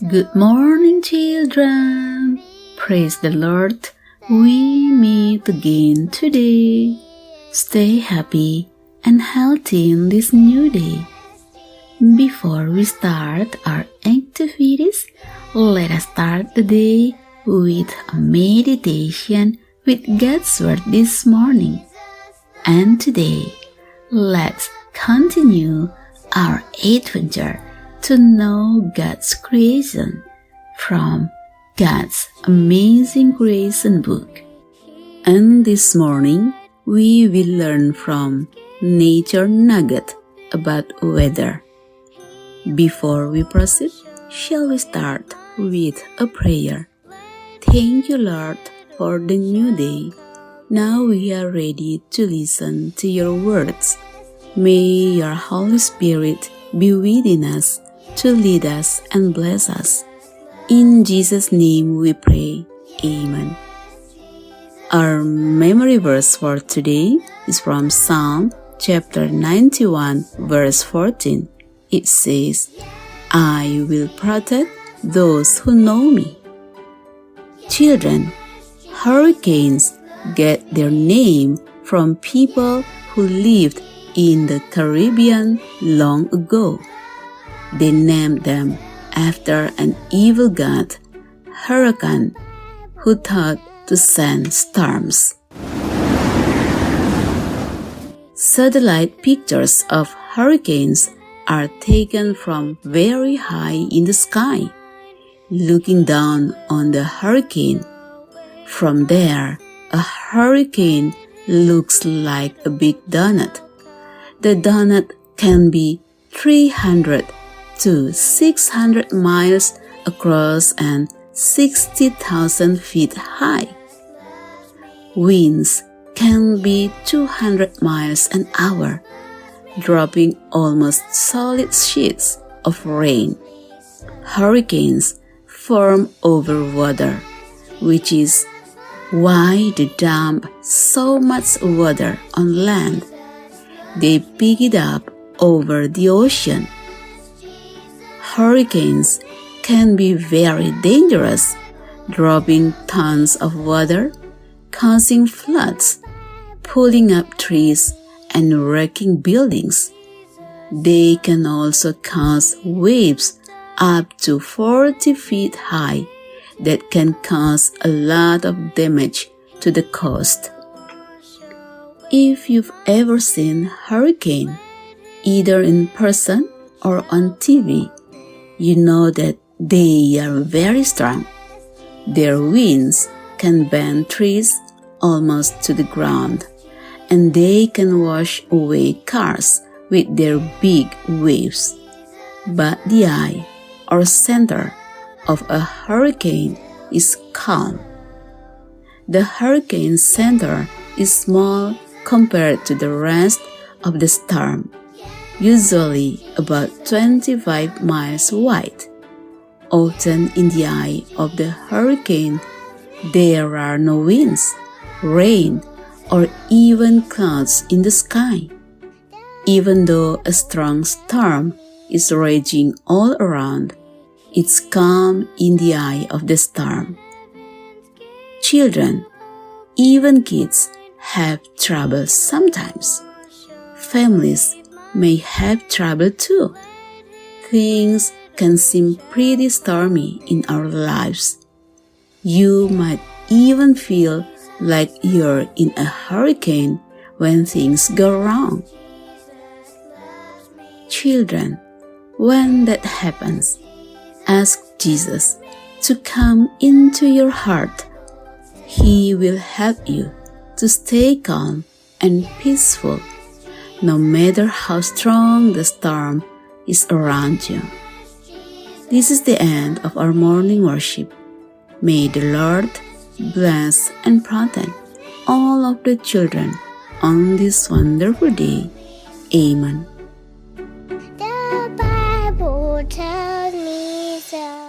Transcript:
Good morning, children. Praise the Lord. We meet again today. Stay happy and healthy in this new day. Before we start our activities, let us start the day with a meditation with God's Word this morning. And today, let's continue our adventure to know God's creation from God's Amazing Creation book. And this morning, we will learn from Nature Nugget about weather. Before we proceed, shall we start with a prayer? Thank you, Lord, for the new day. Now we are ready to listen to your words. May your Holy Spirit be within us to lead us and bless us. In Jesus' name we pray. Amen. Our memory verse for today is from Psalm chapter 91 verse 14. It says, I will protect those who know me. Children, hurricanes get their name from people who lived in the Caribbean long ago. They named them after an evil god, Hurricane, who thought to send storms. Satellite pictures of hurricanes are taken from very high in the sky, looking down on the hurricane. From there, a hurricane looks like a big donut. The donut can be 300 to 600 miles across and 60,000 feet high. Winds can be 200 miles an hour, dropping almost solid sheets of rain. Hurricanes form over water, which is why they dump so much water on land. They pick it up over the ocean. Hurricanes can be very dangerous, dropping tons of water, causing floods, pulling up trees, and wrecking buildings. They can also cause waves up to 40 feet high that can cause a lot of damage to the coast. If you've ever seen a hurricane, either in person or on TV, you know that they are very strong. Their winds can bend trees almost to the ground, and they can wash away cars with their big waves. But the eye or center of a hurricane is calm. The hurricane center is small compared to the rest of the storm, usually about 25 miles wide. Often in the eye of the hurricane, there are no winds, rain, or even clouds in the sky. Even though a strong storm is raging all around, it's calm in the eye of the storm. Children, even kids, have trouble sometimes. Families may have trouble too. Things can seem pretty stormy in our lives. You might even feel like you're in a hurricane when things go wrong. Children, when that happens, ask Jesus to come into your heart. He will help you to stay calm and peaceful, no matter how strong the storm is around you. This is the end of our morning worship. May the Lord bless and protect all of the children on this wonderful day. Amen. The Bible tells me so.